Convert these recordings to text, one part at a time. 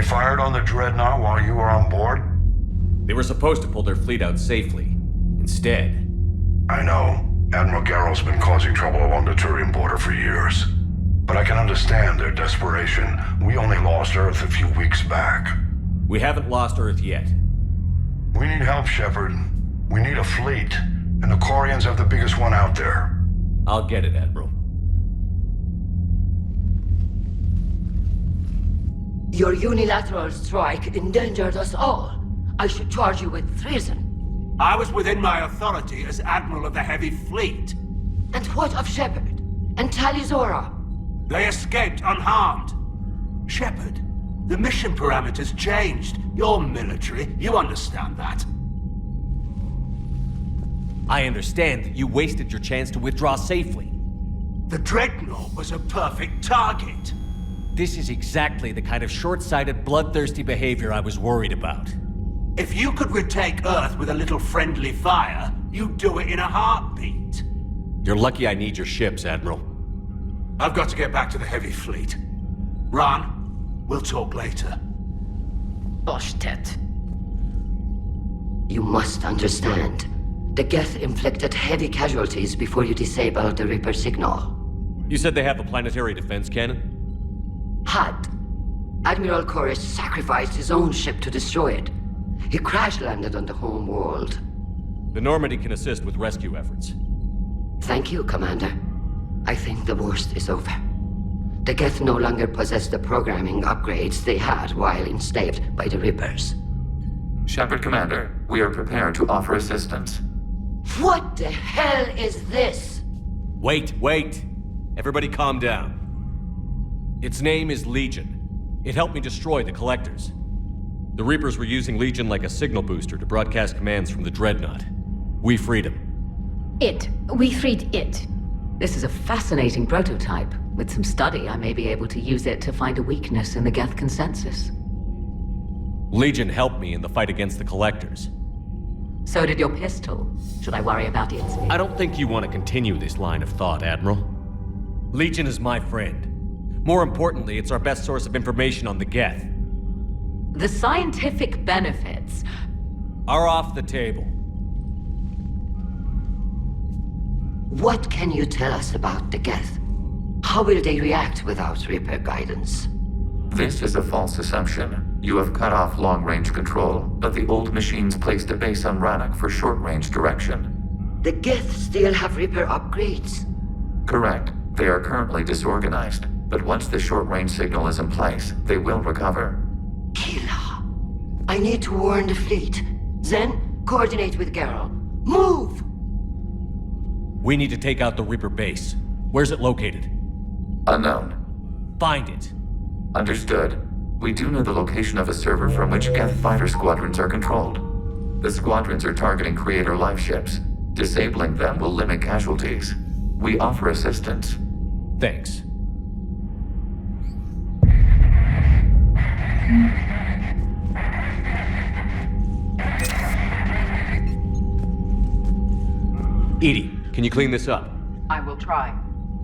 They fired on the Dreadnought while you were on board? They were supposed to pull their fleet out safely. Instead... I know. Admiral Garrow's been causing trouble along the Turian border for years. But I can understand their desperation. We only lost Earth a few weeks back. We haven't lost Earth yet. We need help, Shepard. We need a fleet. And the Quarians have the biggest one out there. I'll get it, Admiral. Your unilateral strike endangered us all. I should charge you with treason. I was within my authority as Admiral of the Heavy Fleet. And what of Shepard? And Tali Zora? They escaped unharmed. Shepard, the mission parameters changed. You're military, you understand that. I understand that you wasted your chance to withdraw safely. The Dreadnought was a perfect target. This is exactly the kind of short-sighted, bloodthirsty behavior I was worried about. If you could retake Earth with a little friendly fire, you'd do it in a heartbeat. You're lucky I need your ships, Admiral. I've got to get back to the Heavy Fleet. Ron, we'll talk later. Boshtet. You must understand. The Geth inflicted heavy casualties before you disabled the Reaper signal. You said they have a planetary defense cannon? Had. Admiral Koresh sacrificed his own ship to destroy it. He crash-landed on the home world. The Normandy can assist with rescue efforts. Thank you, Commander. I think the worst is over. The Geth no longer possess the programming upgrades they had while enslaved by the Reapers. Shepard, Commander, we are prepared to offer assistance. What the hell is this? Wait. Everybody calm down. Its name is Legion. It helped me destroy the Collectors. The Reapers were using Legion like a signal booster to broadcast commands from the Dreadnought. We freed him. We freed it. This is a fascinating prototype. With some study, I may be able to use it to find a weakness in the Geth consensus. Legion helped me in the fight against the Collectors. So did your pistol. Should I worry about its... I don't think you want to continue this line of thought, Admiral. Legion is my friend. More importantly, it's our best source of information on the Geth. The scientific benefits are off the table. What can you tell us about the Geth? How will they react without Reaper guidance? This is a false assumption. You have cut off long-range control, but the old machines placed a base on Rannoch for short-range direction. The Geth still have Reaper upgrades? Correct. They are currently disorganized, but once the short-range signal is in place, they will recover. Killa. I need to warn the fleet. Zen, coordinate with Garrow. Move! We need to take out the Reaper base. Where's it located? Unknown. Find it. Understood. We do know the location of a server from which Geth fighter squadrons are controlled. The squadrons are targeting Creator life ships. Disabling them will limit casualties. We offer assistance. Thanks. Edie, can you clean this up? I will try.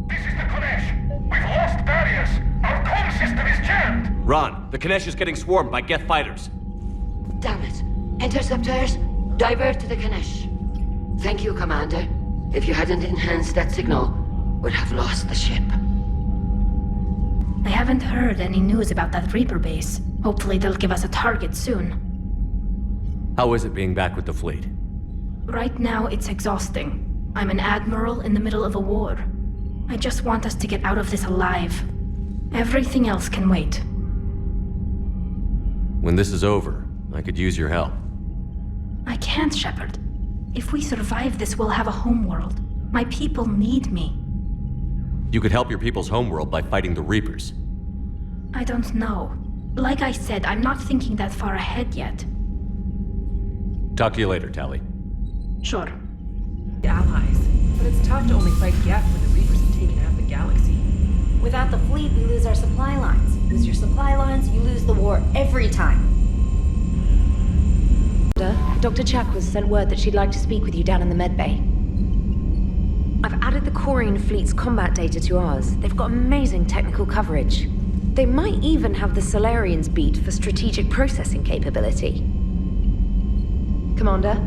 This is the Konesh. We've lost barriers. Our comm system is jammed. Ron, the Konesh is getting swarmed by Geth fighters. Damn it. Interceptors, divert to the Konesh. Thank you, Commander. If you hadn't enhanced that signal, we'd have lost the ship. I haven't heard any news about that Reaper base. Hopefully they'll give us a target soon. How is it being back with the fleet? Right now, it's exhausting. I'm an admiral in the middle of a war. I just want us to get out of this alive. Everything else can wait. When this is over, I could use your help. I can't, Shepard. If we survive this, we'll have a homeworld. My people need me. You could help your people's homeworld by fighting the Reapers. I don't know. Like I said, I'm not thinking that far ahead yet. Talk to you later, Tali. Sure. Allies, but it's tough to only fight Geth when the Reapers have taken out the galaxy. Without the fleet, we lose our supply lines. Lose your supply lines, you lose the war every time. Dr. Chak was sent word that she'd like to speak with you down in the medbay. I've added the Quarian fleet's combat data to ours. They've got amazing technical coverage. They might even have the Solarians beat for strategic processing capability. Commander?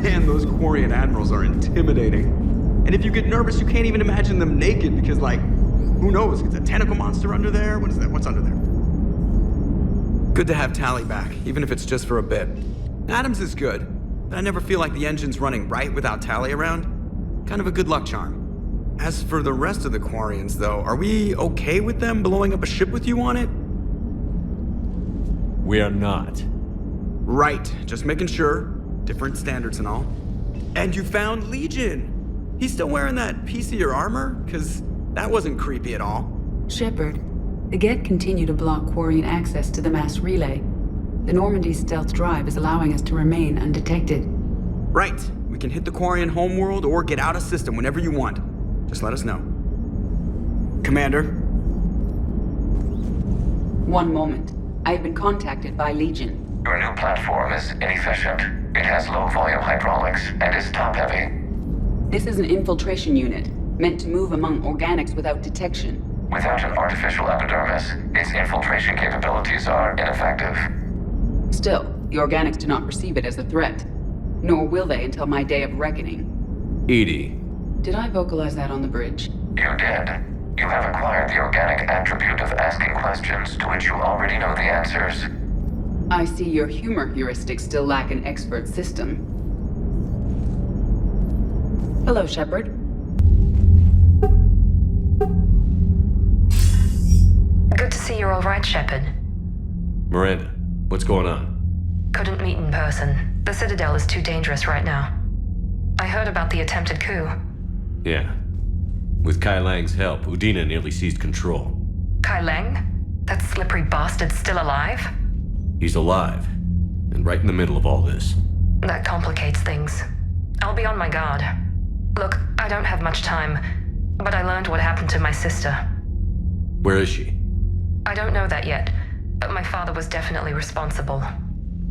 Man, those Quarian admirals are intimidating. And if you get nervous, you can't even imagine them naked because, like, who knows? It's a tentacle monster under there? What is that? What's under there? Good to have Tali back, even if it's just for a bit. Adams is good, but I never feel like the engine's running right without Tali around. Kind of a good luck charm. As for the rest of the Quarians, though, are we okay with them blowing up a ship with you on it? We are not. Right, just making sure. Different standards and all. And you found Legion! He's still wearing that piece of your armor? Because that wasn't creepy at all. Shepard, the Geth continue to block Quarian access to the mass relay. The Normandy stealth drive is allowing us to remain undetected. Right. We can hit the Quarian homeworld or get out of system whenever you want. Just let us know. Commander? One moment. I have been contacted by Legion. Your new platform is inefficient. It has low-volume hydraulics and is top-heavy. This is an infiltration unit, meant to move among organics without detection. Without an artificial epidermis, its infiltration capabilities are ineffective. Still, the organics do not perceive it as a threat. Nor will they until my day of reckoning. Edie. Did I vocalize that on the bridge? You did. You have acquired the organic attribute of asking questions to which you already know the answers. I see your humor heuristics still lack an expert system. Hello, Shepard. Good to see you're all right, Shepard. Miranda, what's going on? Couldn't meet in person. The Citadel is too dangerous right now. I heard about the attempted coup. Yeah. With Kai Lang's help, Udina nearly seized control. Kai Lang? That slippery bastard's still alive? He's alive, and right in the middle of all this. That complicates things. I'll be on my guard. Look, I don't have much time, but I learned what happened to my sister. Where is she? I don't know that yet, but my father was definitely responsible.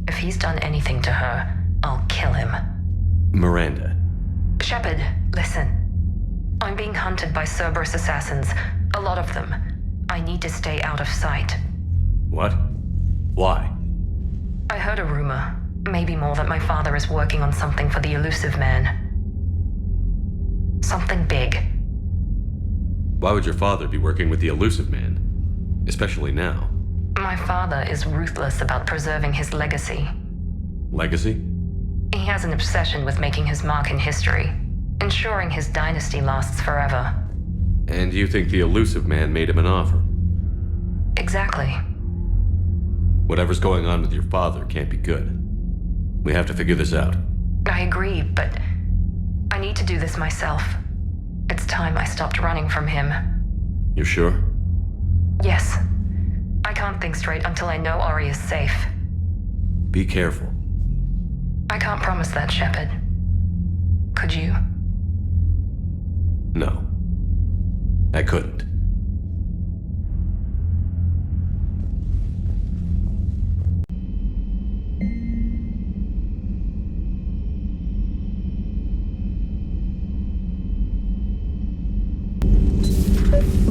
If he's done anything to her, I'll kill him. Miranda. Shepard, listen. I'm being hunted by Cerberus assassins. A lot of them. I need to stay out of sight. What? Why? I heard a rumor, maybe more, that my father is working on something for the Elusive Man. Something big. Why would your father be working with the Elusive Man? Especially now. My father is ruthless about preserving his legacy. Legacy? He has an obsession with making his mark in history, ensuring his dynasty lasts forever. And you think the Elusive Man made him an offer? Exactly. Whatever's going on with your father can't be good. We have to figure this out. I agree, but I need to do this myself. It's time I stopped running from him. You sure? Yes. I can't think straight until I know Ori is safe. Be careful. I can't promise that, Shepard. Could you? No. I couldn't.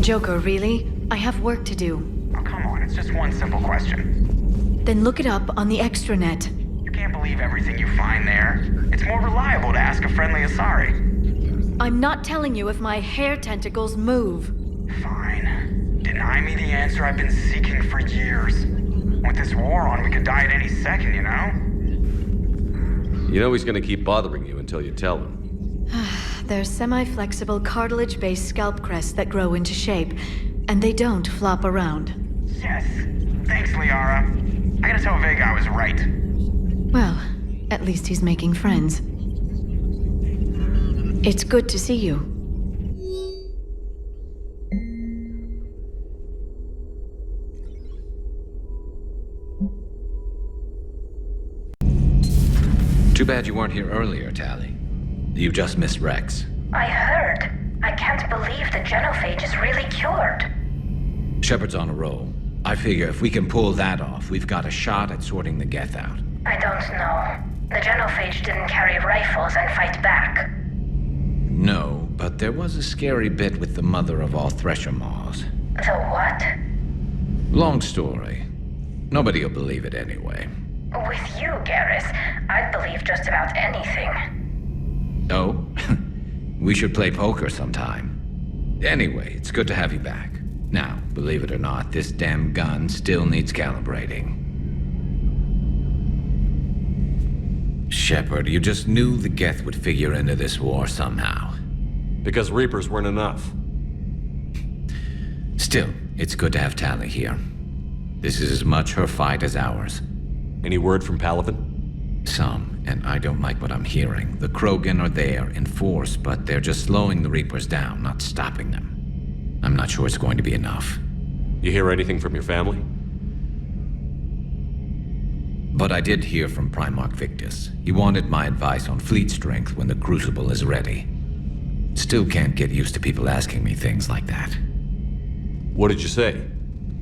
Joker, really? I have work to do. Oh, come on, it's just one simple question. Then look it up on the extranet. You can't believe everything you find there. It's more reliable to ask a friendly Asari. I'm not telling you if my hair tentacles move. Fine. Deny me the answer I've been seeking for years. With this war on, we could die at any second, you know? You know he's gonna keep bothering you until you tell him. They're semi-flexible cartilage-based scalp crests that grow into shape, and they don't flop around. Yes. Thanks, Liara. I gotta tell Vega I was right. Well, at least he's making friends. It's good to see you. Too bad you weren't here earlier, Tali. You just missed Rex. I heard. I can't believe the genophage is really cured. Shepard's on a roll. I figure if we can pull that off, we've got a shot at sorting the Geth out. I don't know. The genophage didn't carry rifles and fight back. No, but there was a scary bit with the mother of all Thresher Maws. The what? Long story. Nobody'll believe it anyway. With you, Garrus, I'd believe just about anything. Oh? We should play poker sometime. Anyway, it's good to have you back. Now, believe it or not, this damn gun still needs calibrating. Shepard, you just knew the Geth would figure into this war somehow. Because Reapers weren't enough. Still, it's good to have Tali here. This is as much her fight as ours. Any word from Palaven? Some, and I don't like what I'm hearing. The Krogan are there in force, but they're just slowing the Reapers down, not stopping them. I'm not sure it's going to be enough. You hear anything from your family? But I did hear from Primarch Victus. He wanted my advice on fleet strength when the Crucible is ready. Still can't get used to people asking me things like that. What did you say?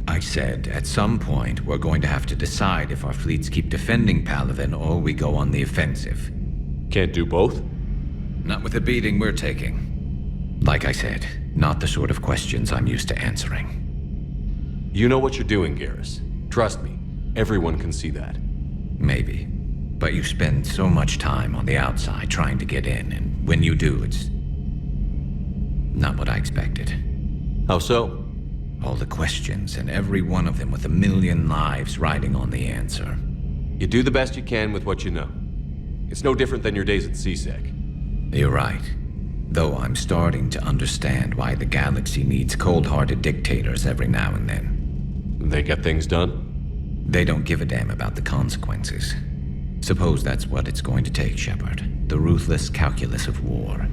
I said, at some point, we're going to have to decide if our fleets keep defending Palaven or we go on the offensive. Can't do both? Not with the beating we're taking. Like I said, not the sort of questions I'm used to answering. You know what you're doing, Garrus. Trust me, everyone can see that. Maybe. But you spend so much time on the outside trying to get in, and when you do, it's not what I expected. How so? All the questions, and every one of them with 1,000,000 lives riding on the answer. You do the best you can with what you know. It's no different than your days at CSEC. You're right. Though I'm starting to understand why the galaxy needs cold-hearted dictators every now and then. They get things done? They don't give a damn about the consequences. Suppose that's what it's going to take, Shepard. The ruthless calculus of war.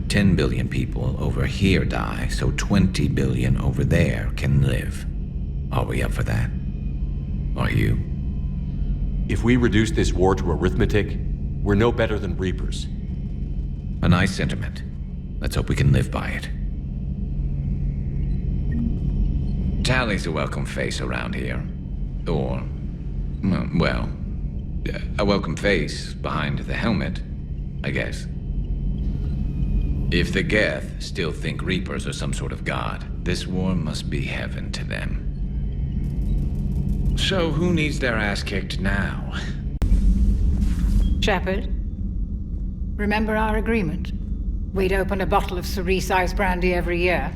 10 billion people over here die, so 20 billion over there can live. Are we up for that? Are you? If we reduce this war to arithmetic, we're no better than Reapers. A nice sentiment. Let's hope we can live by it. Tali's a welcome face around here. Or, well, a welcome face behind the helmet, I guess. If the Geth still think Reapers are some sort of god, this war must be heaven to them. So who needs their ass kicked now? Shepard, remember our agreement? We'd open a bottle of cerise ice brandy every year,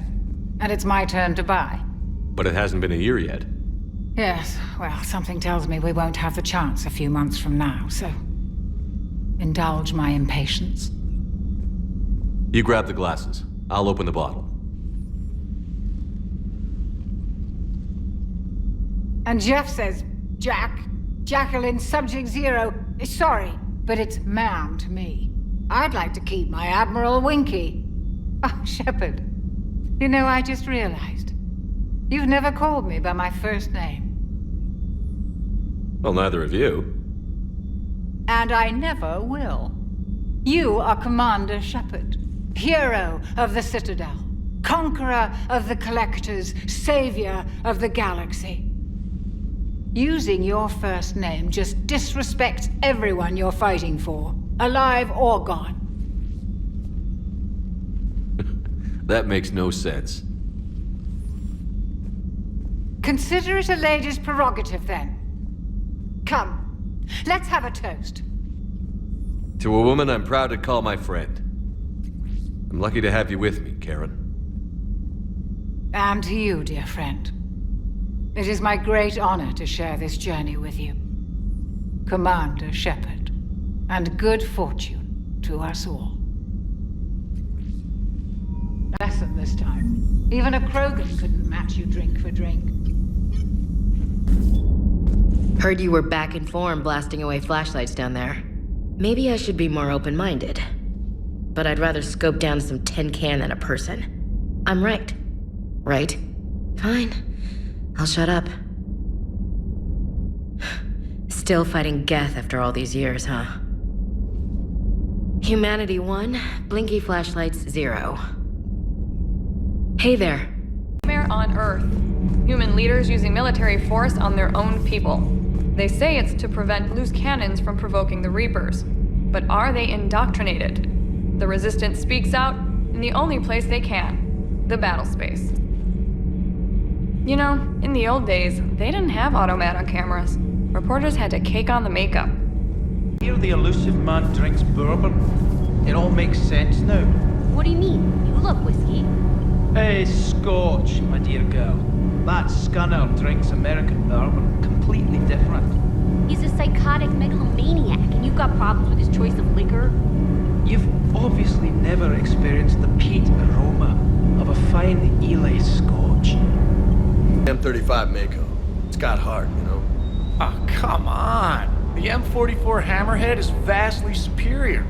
and it's my turn to buy. But it hasn't been a year yet. Yes, well, something tells me we won't have the chance a few months from now, so indulge my impatience. You grab the glasses. I'll open the bottle. And Jeff says, Jacqueline Subject Zero is sorry, but it's ma'am to me. I'd like to keep my Admiral Winky. Oh, Shepard, you know, I just realized. You've never called me by my first name. Well, neither have you. And I never will. You are Commander Shepard, hero of the Citadel, conqueror of the Collectors, savior of the galaxy. Using your first name just disrespects everyone you're fighting for, alive or gone. That makes no sense. Consider it a lady's prerogative, then. Come, let's have a toast. To a woman I'm proud to call my friend. I'm lucky to have you with me, Karen. And to you, dear friend. It is my great honor to share this journey with you, Commander Shepard, and good fortune to us all. Lesson this time. Even a Krogan couldn't match you drink for drink. Heard you were back in form blasting away flashlights down there. Maybe I should be more open-minded. But I'd rather scope down some tin can than a person. I'm right. Right? Fine. I'll shut up. Still fighting Geth after all these years, huh? Humanity 1, blinky flashlights 0. Hey there. Nightmare on Earth. Human leaders using military force on their own people. They say it's to prevent loose cannons from provoking the Reapers. But are they indoctrinated? The Resistance speaks out in the only place they can, the battle space. You know, in the old days, they didn't have automat cameras. Reporters had to cake on the makeup. Here the elusive man drinks bourbon. It all makes sense now. What do you mean? You love whiskey. Hey, Scotch, my dear girl. That Scunner drinks American bourbon. Completely different. He's a psychotic megalomaniac, and you've got problems with his choice of liquor? You've obviously never experienced the peat aroma of a fine Ely Scotch. M35 Mako. It's got heart, you know? Oh, come on. The M44 Hammerhead is vastly superior.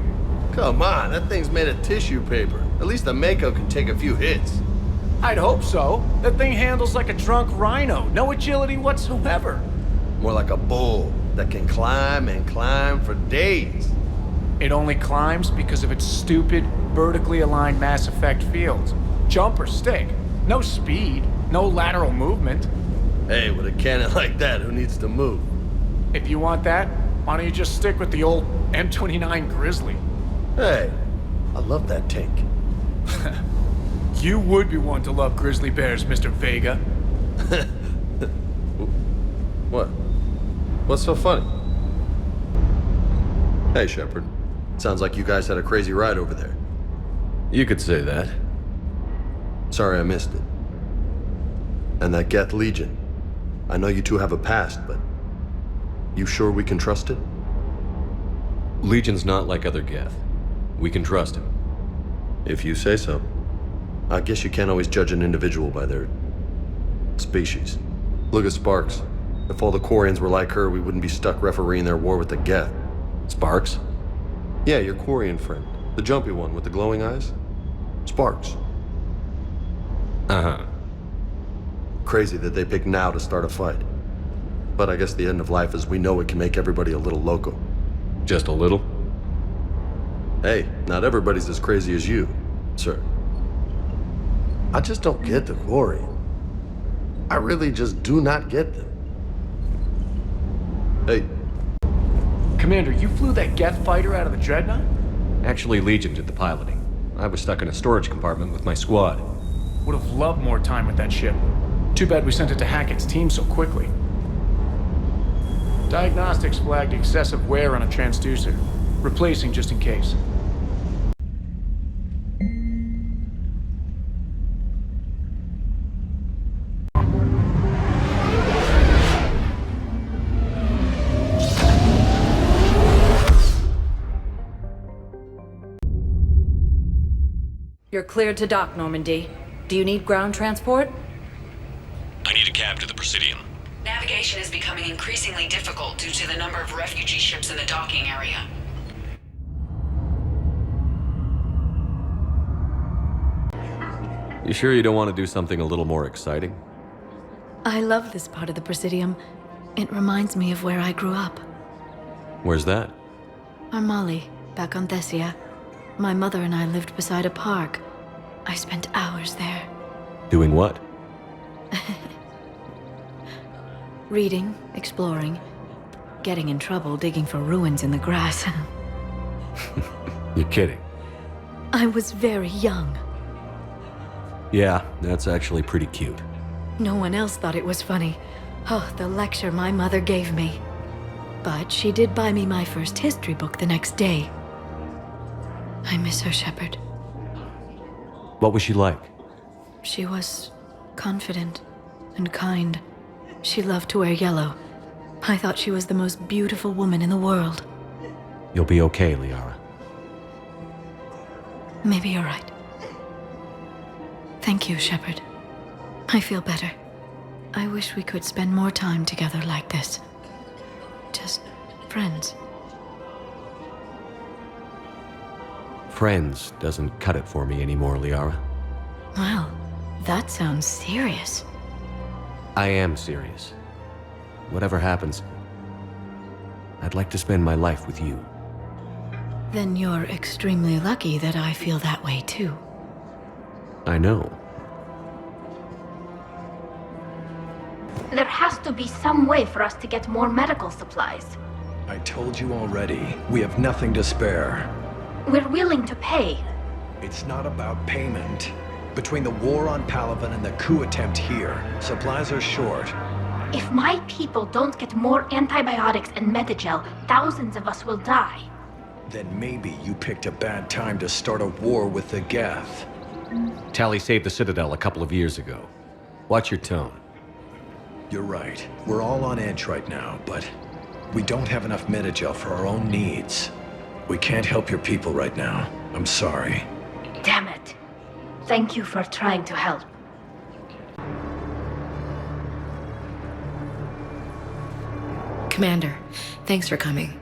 Come on, that thing's made of tissue paper. At least the Mako can take a few hits. I'd hope so. That thing handles like a drunk rhino. No agility whatsoever. More like a bull that can climb and climb for days. It only climbs because of its stupid, vertically aligned Mass Effect fields. Jump or stick. No speed. No lateral movement. Hey, with a cannon like that, who needs to move? If you want that, why don't you just stick with the old M29 Grizzly? Hey, I love that tank. You would be one to love grizzly bears, Mr. Vega. What? What's so funny? Hey, Shepard. Sounds like you guys had a crazy ride over there. You could say that. Sorry I missed it. And that Geth Legion. I know you two have a past, but you sure we can trust it? Legion's not like other Geth. We can trust him. If you say so. I guess you can't always judge an individual by their species. Look at Sparks. If all the Quarians were like her, we wouldn't be stuck refereeing their war with the Geth. Sparks? Yeah, your Quarian friend. The jumpy one with the glowing eyes. Sparks. Uh-huh. Crazy that they pick now to start a fight. But I guess the end of life is we know it can make everybody a little loco. Just a little? Hey, not everybody's as crazy as you, sir. I just don't get the Quarian. I really just do not get them. Hey. Commander, you flew that Geth fighter out of the Dreadnought? Actually, Legion did the piloting. I was stuck in a storage compartment with my squad. Would have loved more time with that ship. Too bad we sent it to Hackett's team so quickly. Diagnostics flagged excessive wear on a transducer. Replacing just in case. You're cleared to dock, Normandy. Do you need ground transport? I need a cab to the Presidium. Navigation is becoming increasingly difficult due to the number of refugee ships in the docking area. You sure you don't want to do something a little more exciting? I love this part of the Presidium. It reminds me of where I grew up. Where's that? Armali, back on Thessia. My mother and I lived beside a park. I spent hours there. Doing what? Reading, exploring, getting in trouble digging for ruins in the grass. You're kidding. I was very young. Yeah, that's actually pretty cute. No one else thought it was funny. Oh, the lecture my mother gave me. But she did buy me my first history book the next day. I miss her, Shepard. What was she like? She was confident and kind. She loved to wear yellow. I thought she was the most beautiful woman in the world. You'll be okay, Liara. Maybe you're right. Thank you, Shepard. I feel better. I wish we could spend more time together like this. Just friends. Friends doesn't cut it for me anymore, Liara. Wow, that sounds serious. I am serious. Whatever happens, I'd like to spend my life with you. Then you're extremely lucky that I feel that way too. I know. There has to be some way for us to get more medical supplies. I told you already, we have nothing to spare. We're willing to pay. It's not about payment. Between the war on Palaven and the coup attempt here, supplies are short. If my people don't get more antibiotics and Medigel, thousands of us will die. Then maybe you picked a bad time to start a war with the Geth. Tali saved the Citadel a couple of years ago. Watch your tone. You're right. We're all on edge right now, but we don't have enough Medigel for our own needs. We can't help your people right now. I'm sorry. Damn it. Thank you for trying to help. Commander, thanks for coming.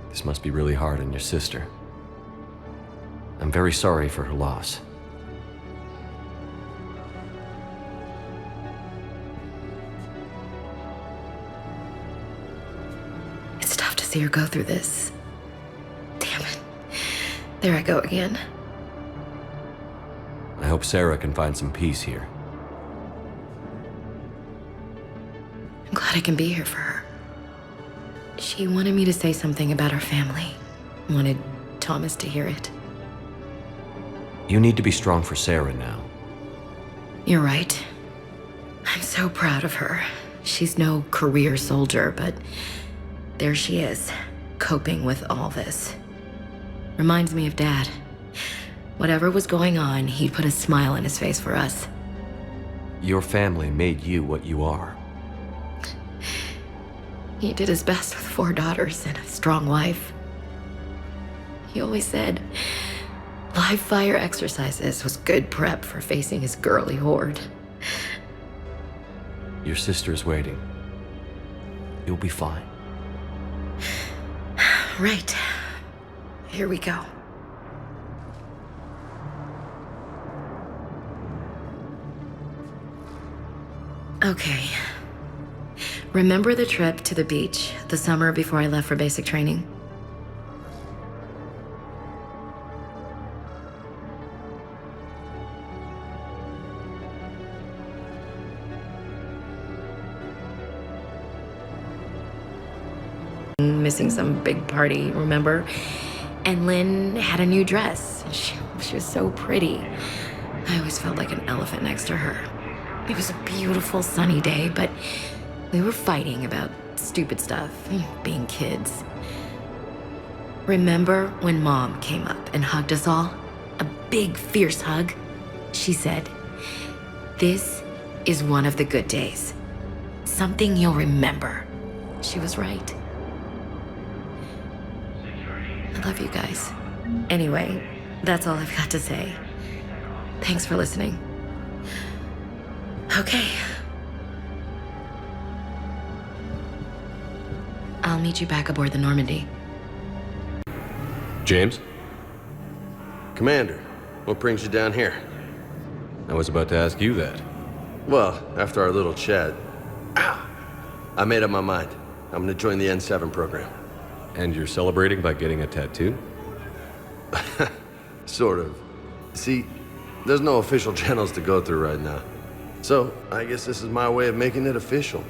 This must be really hard on your sister. I'm very sorry for her loss. It's tough to see her go through this. Damn it. There I go again. I hope Sarah can find some peace here. I'm glad I can be here for her. She wanted me to say something about her family. Wanted Thomas to hear it. You need to be strong for Sarah now. You're right. I'm so proud of her. She's no career soldier, but there she is, coping with all this. Reminds me of Dad. Whatever was going on, he'd put a smile on his face for us. Your family made you what you are. He did his best with 4 daughters and a strong wife. He always said live fire exercises was good prep for facing his girly horde. Your sister's waiting. You'll be fine. Right. Here we go. Okay. Remember the trip to the beach the summer before I left for basic training? Missing some big party, remember? And Lynn had a new dress. She was so pretty. I always felt like an elephant next to her. It was a beautiful sunny day, but we were fighting about stupid stuff, being kids. Remember when Mom came up and hugged us all? A big, fierce hug? She said, "This is one of the good days. Something you'll remember." She was right. I love you guys. Anyway, that's all I've got to say. Thanks for listening. Okay. I'll meet you back aboard the Normandy. James? Commander, what brings you down here? I was about to ask you that. Well, after our little chat, I made up my mind. I'm gonna join the N7 program. And you're celebrating by getting a tattoo? Sort of. See, there's no official channels to go through right now. So, I guess this is my way of making it official.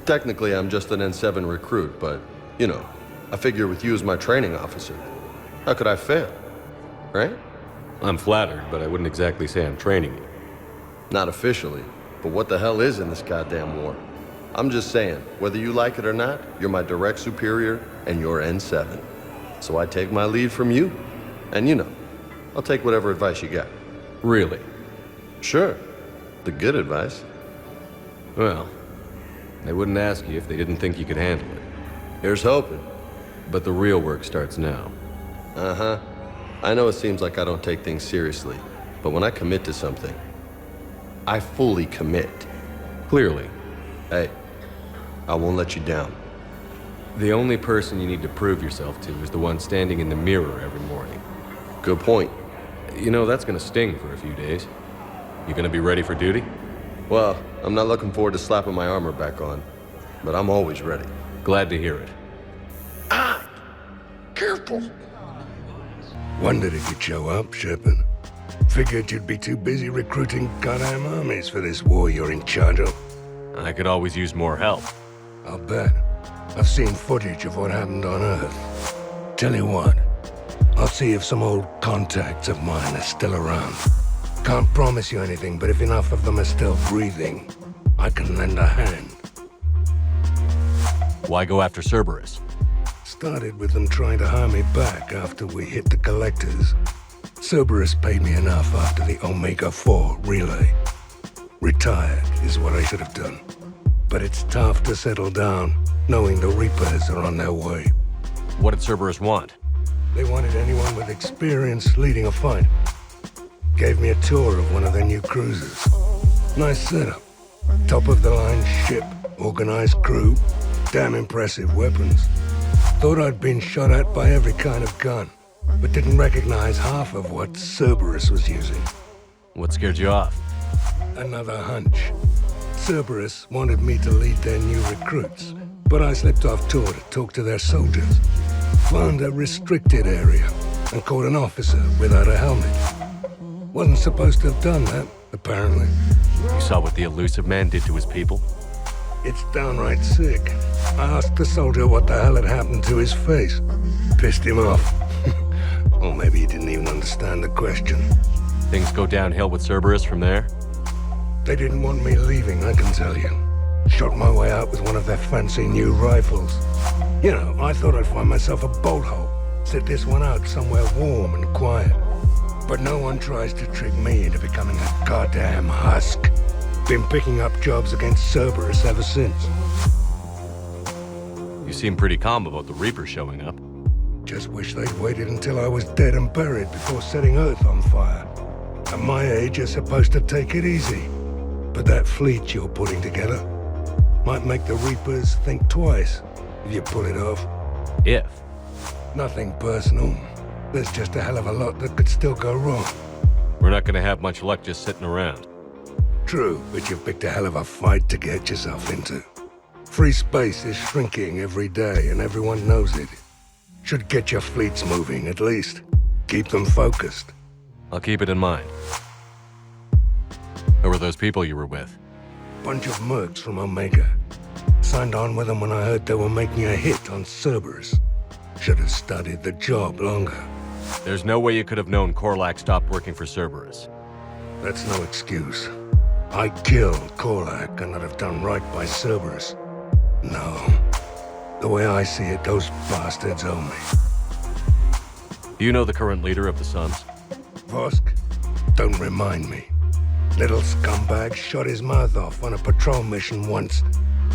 Technically, I'm just an N7 recruit, but, you know, I figure with you as my training officer, how could I fail? Right? I'm flattered, but I wouldn't exactly say I'm training you. Not officially, but what the hell is in this goddamn war? I'm just saying, whether you like it or not, you're my direct superior, and you're N7. So I take my lead from you. And you know, I'll take whatever advice you got. Really? Sure. The good advice. Well, They wouldn't ask you if they didn't think you could handle it. Here's hoping. But the real work starts now. Uh-huh. I know it seems like I don't take things seriously, but when I commit to something, I fully commit. Clearly. Hey, I won't let you down. The only person you need to prove yourself to is the one standing in the mirror every morning. Good point. You know, that's gonna sting for a few days. You gonna be ready for duty? Well, I'm not looking forward to slapping my armor back on, but I'm always ready. Glad to hear it. Careful. Wondered if you'd show up, Shepard. Figured you'd be too busy recruiting goddamn armies for this war you're in charge of. I could always use more help. I'll bet. I've seen footage of what happened on Earth. Tell you what, I'll see if some old contacts of mine are still around. Can't promise you anything, but if enough of them are still breathing, I can lend a hand. Why go after Cerberus? Started with them trying to hire me back after we hit the collectors. Cerberus paid me enough after the Omega-4 relay. Retired is what I should have done. But it's tough to settle down, knowing the Reapers are on their way. What did Cerberus want? They wanted anyone with experience leading a fight. Gave me a tour of one of their new cruisers. Nice setup. Top-of-the-line ship, organized crew, damn impressive weapons. Thought I'd been shot at by every kind of gun, but didn't recognize half of what Cerberus was using. What scared you off? Another hunch. Cerberus wanted me to lead their new recruits, but I slipped off tour to talk to their soldiers. Found a restricted area and caught an officer without a helmet. Wasn't supposed to have done that, apparently. You saw what the elusive man did to his people? It's downright sick. I asked the soldier what the hell had happened to his face. Pissed him off. Or maybe he didn't even understand the question. Things go downhill with Cerberus from there? They didn't want me leaving, I can tell you. Shot my way out with one of their fancy new rifles. You know, I thought I'd find myself a bolt hole. Sit this one out somewhere warm and quiet. But no one tries to trick me into becoming a goddamn husk. Been picking up jobs against Cerberus ever since. You seem pretty calm about the Reaper showing up. Just wish they'd waited until I was dead and buried before setting Earth on fire. At my age, you're supposed to take it easy. But that fleet you're putting together might make the Reapers think twice if you pull it off. If? Nothing personal. There's just a hell of a lot that could still go wrong. We're not gonna have much luck just sitting around. True, but you've picked a hell of a fight to get yourself into. Free space is shrinking every day, and everyone knows it. Should get your fleets moving, at least. Keep them focused. I'll keep it in mind. Who were those people you were with? Bunch of mercs from Omega. Signed on with them when I heard they were making a hit on Cerberus. Should have studied the job longer. There's no way you could have known Korlak stopped working for Cerberus. That's no excuse. I killed Korlak and I'd have done right by Cerberus. No. The way I see it, those bastards owe me. Do you know the current leader of the Suns? Vosk? Don't remind me. Little scumbag shot his mouth off on a patrol mission once.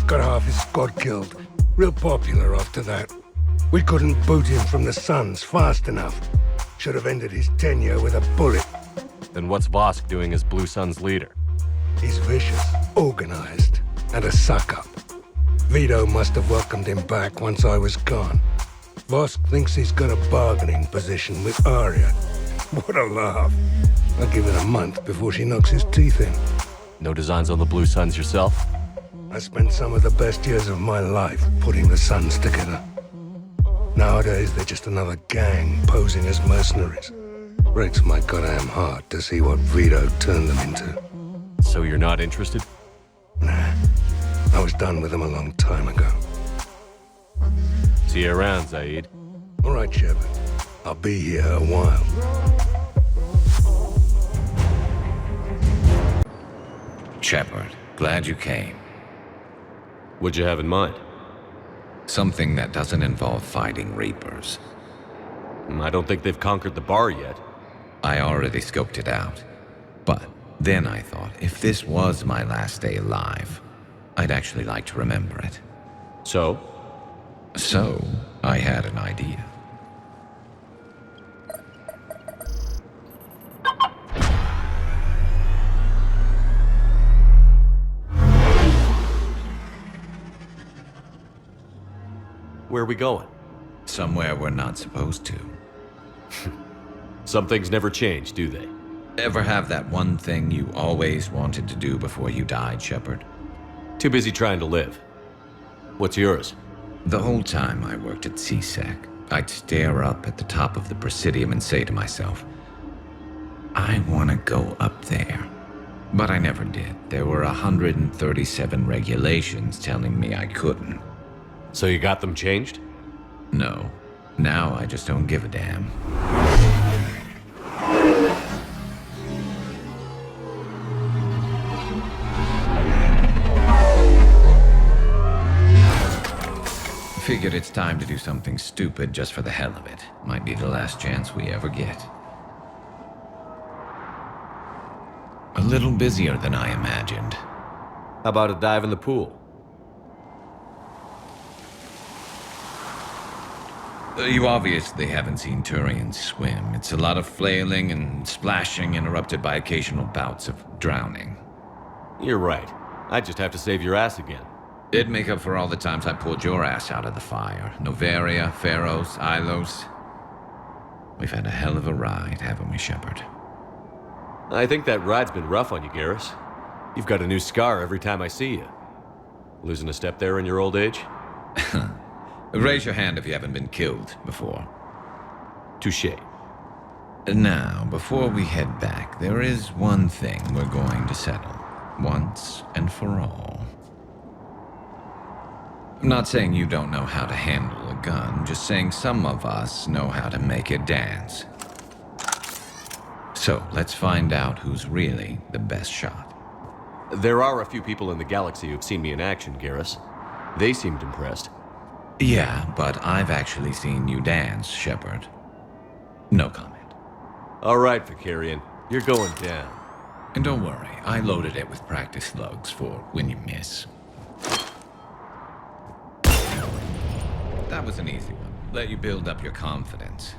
Got half his squad killed. Real popular after that. We couldn't boot him from the Suns fast enough. Should have ended his tenure with a bullet. Then what's Vosk doing as Blue Sun's leader? He's vicious, organized, and a suck-up. Vito must have welcomed him back once I was gone. Vosk thinks he's got a bargaining position with Aria. What a laugh. I'll give it a month before she knocks his teeth in. No designs on the Blue Suns yourself? I spent some of the best years of my life putting the Suns together. Nowadays, they're just another gang posing as mercenaries. Breaks my goddamn heart to see what Vito turned them into. So you're not interested? Nah. I was done with them a long time ago. See you around, Zaid. All right, Shepard. I'll be here a while. Shepard, glad you came. What'd you have in mind? Something that doesn't involve fighting Reapers. I don't think they've conquered the bar yet. I already scoped it out. But then I thought, if this was my last day alive, I'd actually like to remember it. So? So, I had an idea. Where are we going? Somewhere we're not supposed to. Some things never change, do they? Ever have that one thing you always wanted to do before you died, Shepard? Too busy trying to live. What's yours? The whole time I worked at CSEC, I'd stare up at the top of the Presidium and say to myself, I want to go up there. But I never did. There were 137 regulations telling me I couldn't. So you got them changed? No. Now I just don't give a damn. Figured it's time to do something stupid just for the hell of it. Might be the last chance we ever get. A little busier than I imagined. How about a dive in the pool? You obviously haven't seen Turians swim. It's a lot of flailing and splashing, interrupted by occasional bouts of drowning. You're right. I just have to save your ass again. It'd make up for all the times I pulled your ass out of the fire. Noveria, Pharos, Ilos. We've had a hell of a ride, haven't we, Shepard? I think that ride's been rough on you, Garrus. You've got a new scar every time I see you. Losing a step there in your old age? Raise your hand if you haven't been killed before. Touché. Now, before we head back, there is one thing we're going to settle. Once and for all. I'm not saying you don't know how to handle a gun, just saying some of us know how to make it dance. So, let's find out who's really the best shot. There are a few people in the galaxy who've seen me in action, Garrus. They seemed impressed. Yeah, but I've actually seen you dance, Shepard. No comment. All right, Vicarian. You're going down. And don't worry, I loaded it with practice slugs for when you miss. That was an easy one. Let you build up your confidence.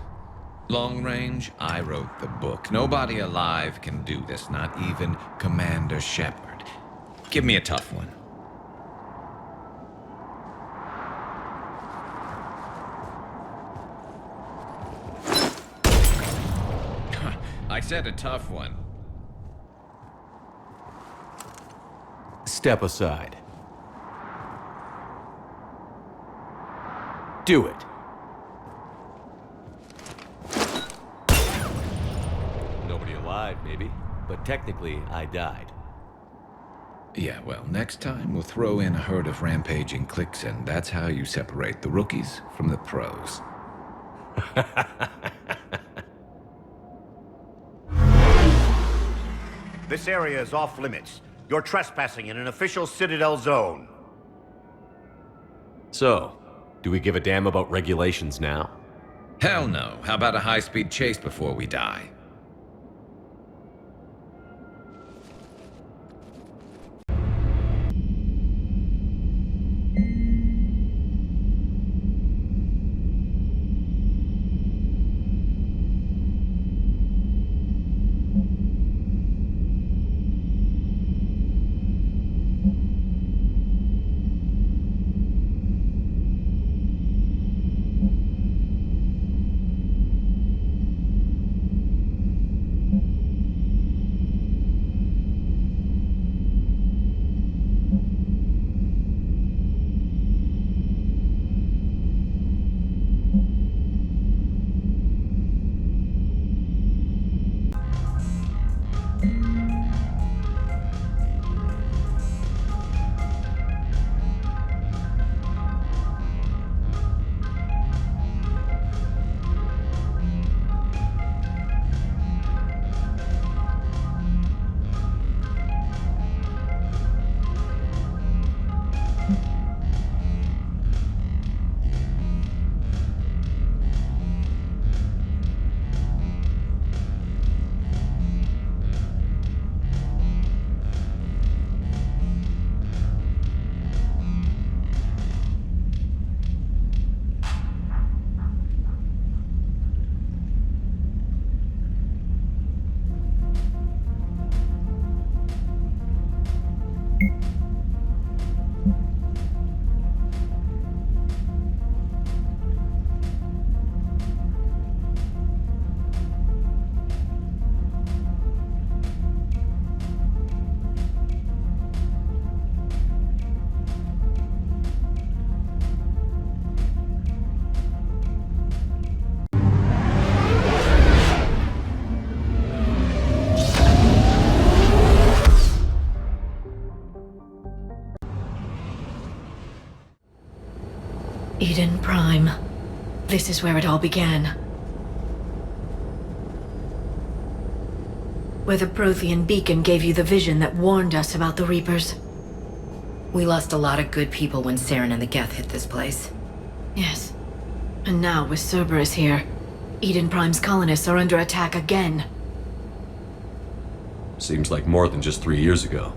Long range, I wrote the book. Nobody alive can do this, not even Commander Shepard. Give me a tough one. I said a tough one. Step aside. Do it. Nobody alive, maybe. But technically, I died. Yeah, well, next time we'll throw in a herd of rampaging cliques, and that's how you separate the rookies from the pros. This area is off limits. You're trespassing in an official Citadel zone. So, do we give a damn about regulations now? Hell no. How about a high-speed chase before we die? Eden Prime. This is where it all began. Where the Prothean beacon gave you the vision that warned us about the Reapers. We lost a lot of good people when Saren and the Geth hit this place. Yes. And now, with Cerberus here, Eden Prime's colonists are under attack again. Seems like more than just 3 years ago.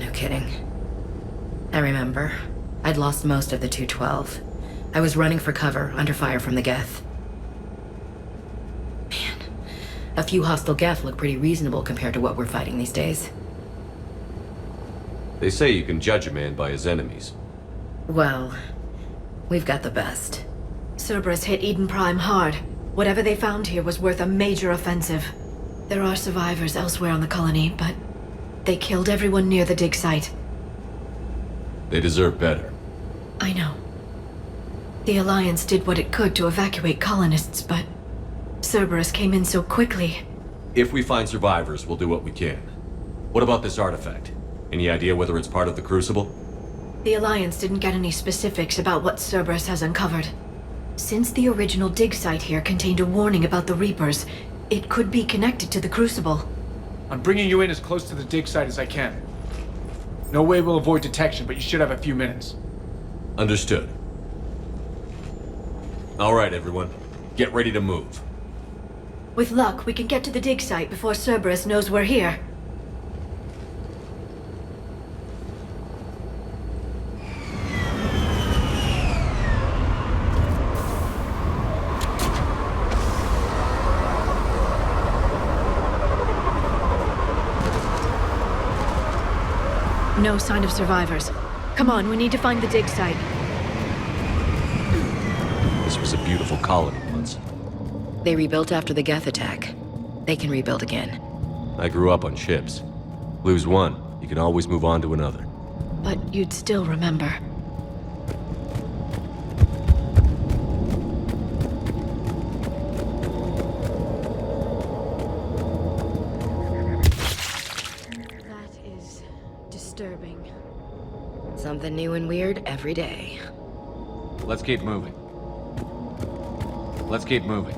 No kidding. I remember. I'd lost most of the 212. I was running for cover, under fire from the Geth. Man, a few hostile Geth look pretty reasonable compared to what we're fighting these days. They say you can judge a man by his enemies. Well, we've got the best. Cerberus hit Eden Prime hard. Whatever they found here was worth a major offensive. There are survivors elsewhere on the colony, but they killed everyone near the dig site. They deserve better. I know. The Alliance did what it could to evacuate colonists, but Cerberus came in so quickly. If we find survivors, we'll do what we can. What about this artifact? Any idea whether it's part of the Crucible? The Alliance didn't get any specifics about what Cerberus has uncovered. Since the original dig site here contained a warning about the Reapers, it could be connected to the Crucible. I'm bringing you in as close to the dig site as I can. No way we'll avoid detection, but you should have a few minutes. Understood. All right, everyone. Get ready to move. With luck, we can get to the dig site before Cerberus knows we're here. No sign of survivors. Come on, we need to find the dig site. This was a beautiful colony once. They rebuilt after the Geth attack. They can rebuild again. I grew up on ships. Lose one, you can always move on to another. But you'd still remember. Something new and weird every day. Let's keep moving. Let's keep moving.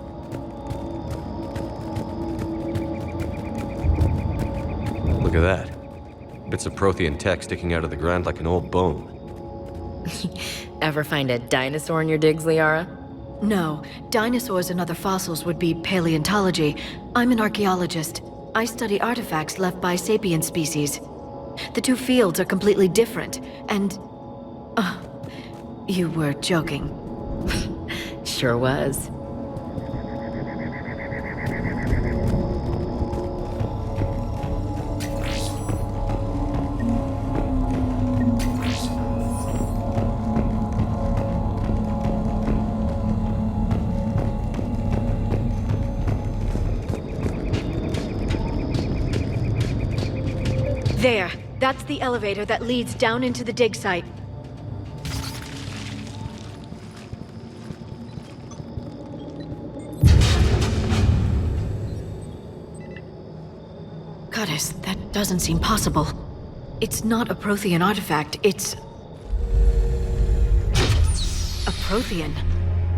Look at that. Bits of Prothean tech sticking out of the ground like an old bone. Ever find a dinosaur in your digs, Liara? No. Dinosaurs and other fossils would be paleontology. I'm an archaeologist. I study artifacts left by sapient species. The two fields are completely different, and... you were joking. Sure was. There. That's the elevator that leads down into the dig site. Goddess, that doesn't seem possible. It's not a Prothean artifact, it's... a Prothean.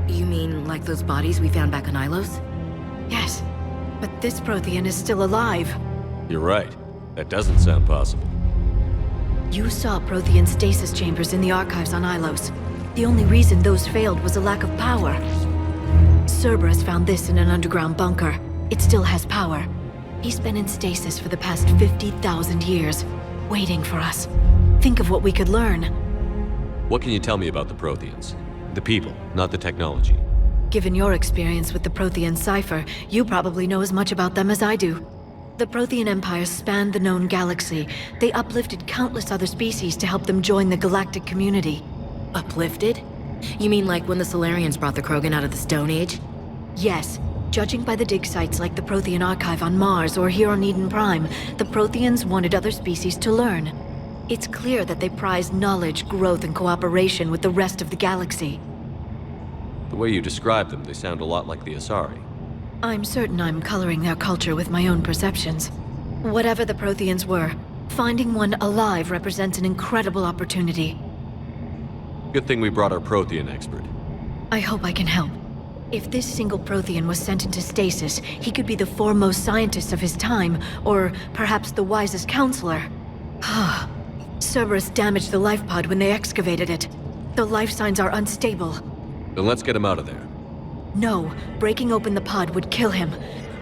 You mean like those bodies we found back on Ilos? Yes, but this Prothean is still alive. You're right. That doesn't sound possible. You saw Prothean stasis chambers in the archives on Ilos. The only reason those failed was a lack of power. Cerberus found this in an underground bunker. It still has power. He's been in stasis for the past 50,000 years, waiting for us. Think of what we could learn. What can you tell me about the Protheans? The people, not the technology. Given your experience with the Prothean cipher, you probably know as much about them as I do. The Prothean Empire spanned the known galaxy. They uplifted countless other species to help them join the galactic community. Uplifted? You mean like when the Solarians brought the Krogan out of the Stone Age? Yes. Judging by the dig sites like the Prothean Archive on Mars or here on Eden Prime, the Protheans wanted other species to learn. It's clear that they prized knowledge, growth, and cooperation with the rest of the galaxy. The way you describe them, they sound a lot like the Asari. I'm certain I'm coloring their culture with my own perceptions. Whatever the Protheans were, finding one alive represents an incredible opportunity. Good thing we brought our Prothean expert. I hope I can help. If this single Prothean was sent into stasis, he could be the foremost scientist of his time, or perhaps the wisest counselor. Cerberus damaged the life pod when they excavated it. The life signs are unstable. Then let's get him out of there. No, breaking open the pod would kill him.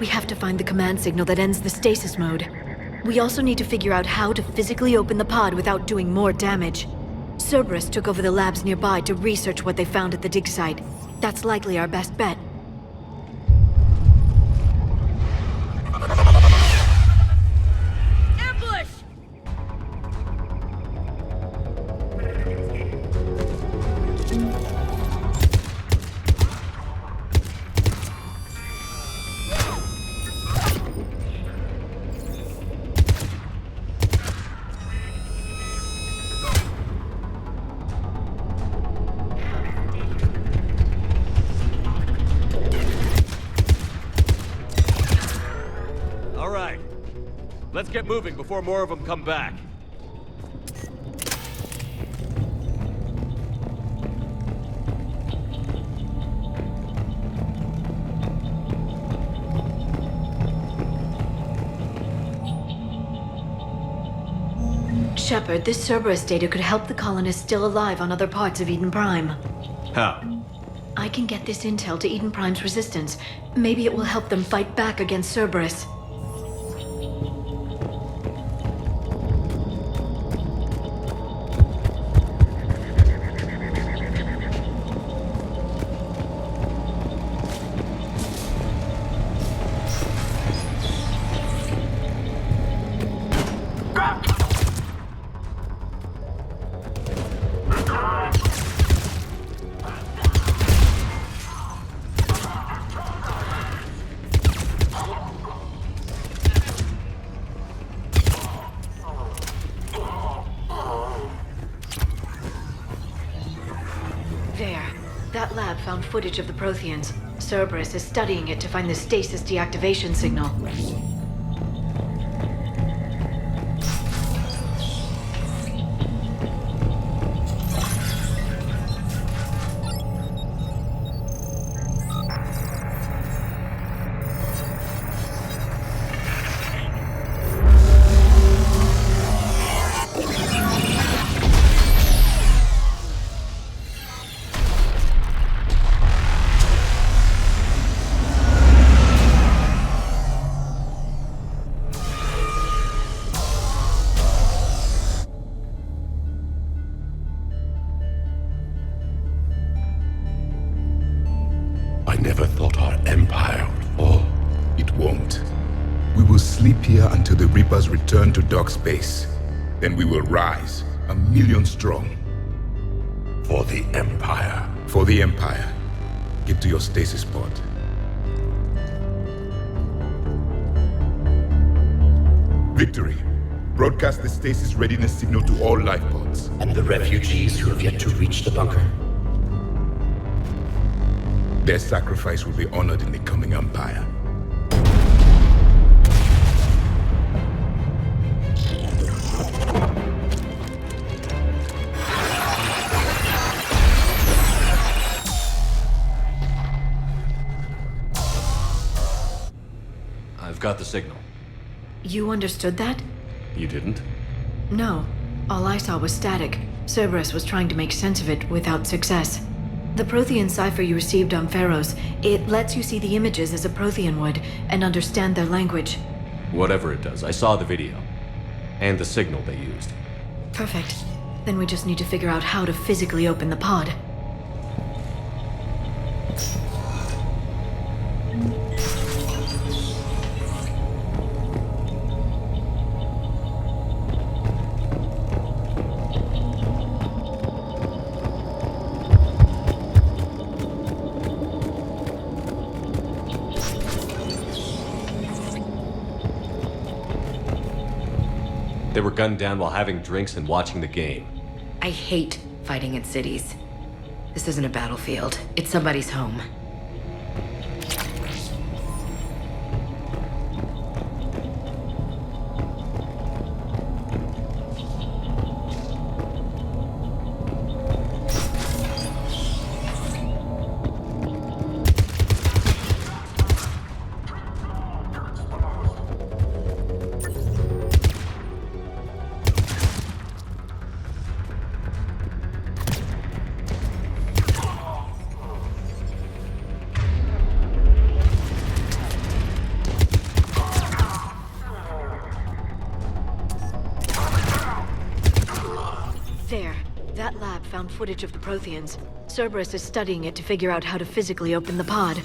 We have to find the command signal that ends the stasis mode. We also need to figure out how to physically open the pod without doing more damage. Cerberus took over the labs nearby to research what they found at the dig site. That's likely our best bet. Ambush! Let's get moving before more of them come back. Shepard, this Cerberus data could help the colonists still alive on other parts of Eden Prime. How? I can get this intel to Eden Prime's resistance. Maybe it will help them fight back against Cerberus. That lab found footage of the Protheans. Cerberus is studying it to find the stasis deactivation signal. I never thought our empire would fall. It won't. We will sleep here until the Reapers return to dark space. Then we will rise, 1,000,000 strong. For the Empire. For the Empire. Get to your stasis pod. Victory. Broadcast the stasis readiness signal to all life pods. And the refugees who have yet to reach the bunker. Their sacrifice will be honored in the coming Empire. I've got the signal. You understood that? You didn't? No. All I saw was static. Cerberus was trying to make sense of it without success. The Prothean cipher you received on Pharaohs, it lets you see the images as a Prothean would, and understand their language. Whatever it does, I saw the video. And the signal they used. Perfect. Then we just need to figure out how to physically open the pod. They were gunned down while having drinks and watching the game. I hate fighting in cities. This isn't a battlefield. It's somebody's home. there. That lab found footage of the Protheans. Cerberus is studying it to figure out how to physically open the pod.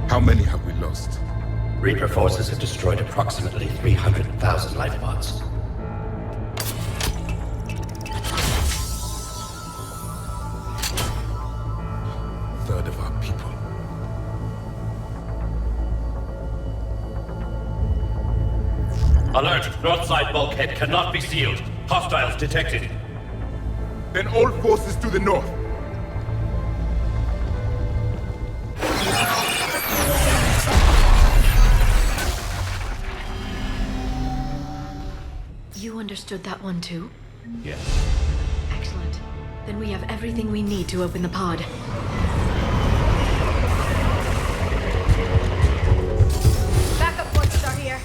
How many have we lost? Reaper forces have destroyed approximately 300,000 life pods. Third of our people. Alert! North side bulkhead cannot be sealed. Hostiles detected. Then all forces to the north. You understood that one too? Yes. Excellent. Then we have everything we need to open the pod. Backup forces are here.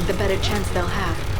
The better chance they'll have.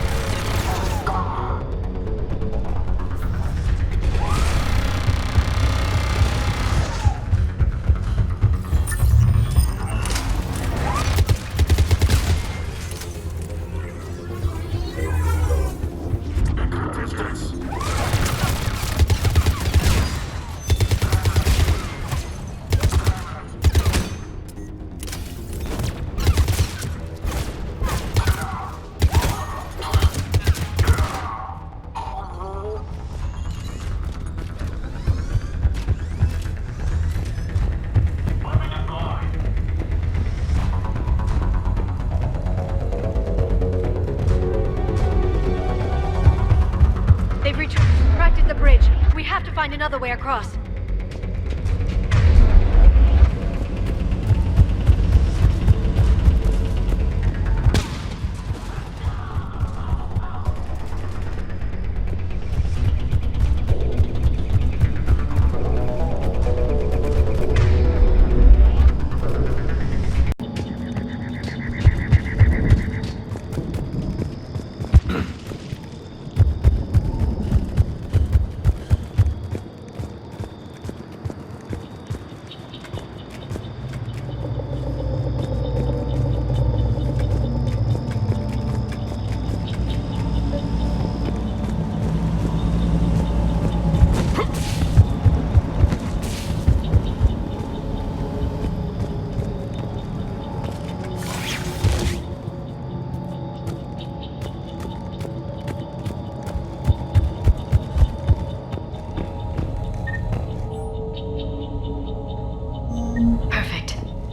Find another way across.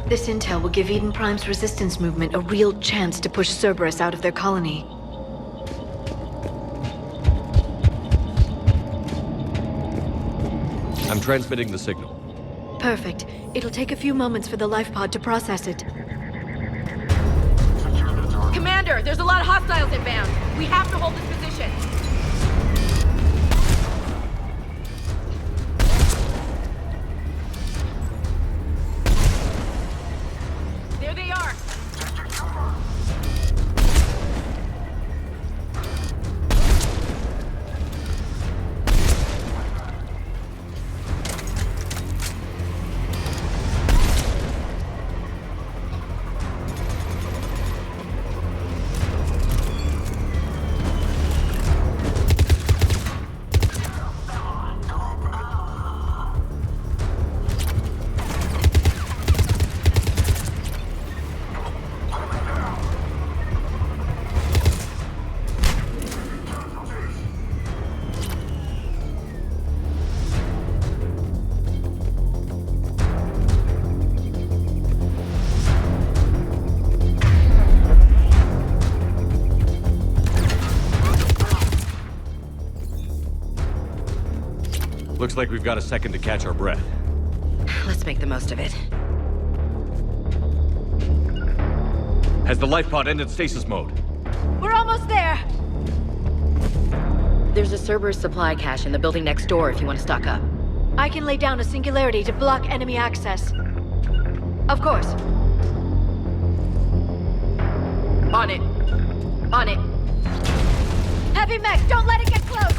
This intel will give Eden Prime's resistance movement a real chance to push Cerberus out of their colony. I'm transmitting the signal. Perfect. It'll take a few moments for the life pod to process it. Commander, there's a lot of hostiles inbound. We have to hold this position. There they are. Looks like we've got a second to catch our breath. Let's make the most of it. Has the life pod ended stasis mode? We're almost there! There's a Cerberus supply cache in the building next door if you want to stock up. I can lay down a singularity to block enemy access. Of course. On it. On it. Heavy mech, don't let it get close!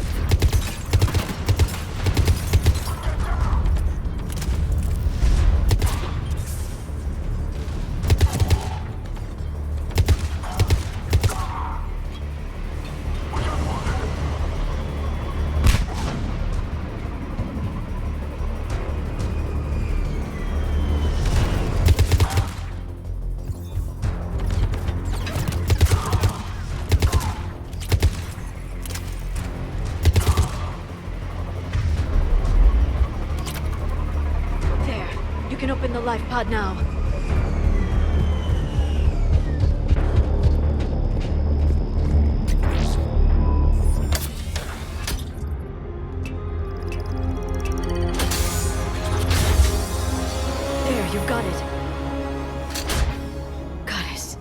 Open the life pod now. There, you've got it. Goddess.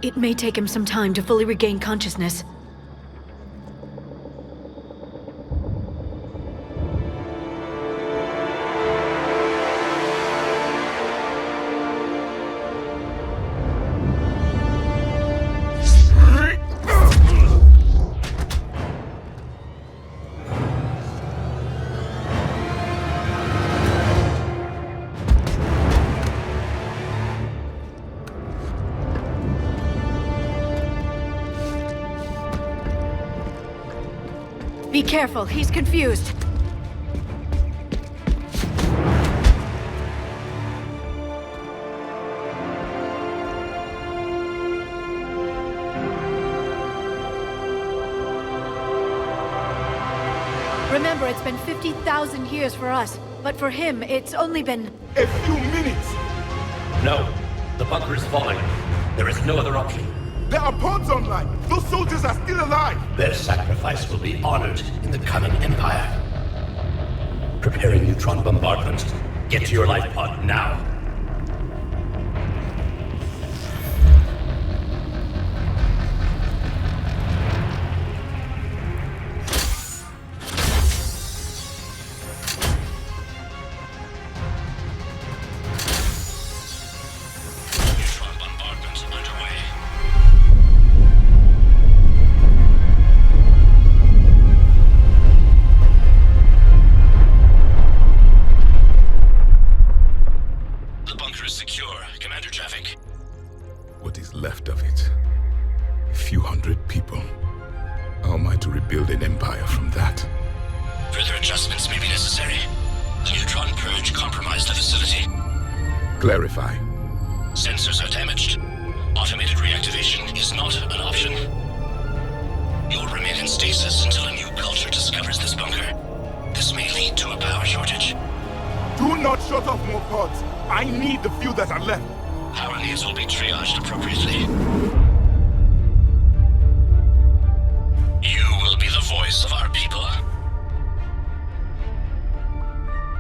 It may take him some time to fully regain consciousness. Be careful, he's confused. Remember, it's been 50,000 years for us, but for him, it's only been... a few minutes! No, the bunker is falling. There is no other option. There are pods online! Those soldiers are still alive! Their sacrifice will be honored in the coming Empire. Preparing neutron bombardment. Get to your life pod now. Clarify. Sensors are damaged. Automated reactivation is not an option. You'll remain in stasis until a new culture discovers this bunker. This may lead to a power shortage. Do not shut off more pods. I need the few that are left. Power needs will be triaged appropriately. You will be the voice of our people.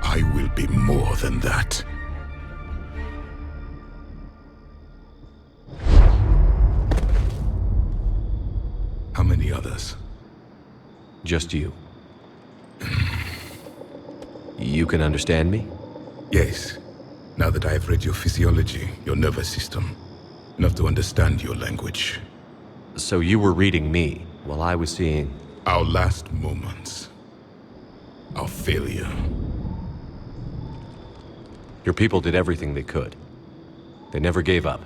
I will be more than that. How many others? Just you. You can understand me? Yes. Now that I have read your physiology, your nervous system, enough to understand your language. So you were reading me, while I was seeing... Our last moments. Our failure. Your people did everything they could. They never gave up.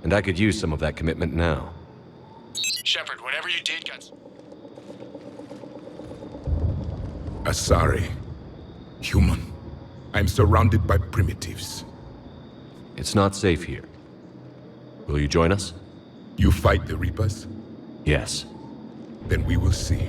And I could use some of that commitment now. Shepard, whatever you did got... Asari. Human. I'm surrounded by primitives. It's not safe here. Will you join us? You fight the Reapers? Yes. Then we will see.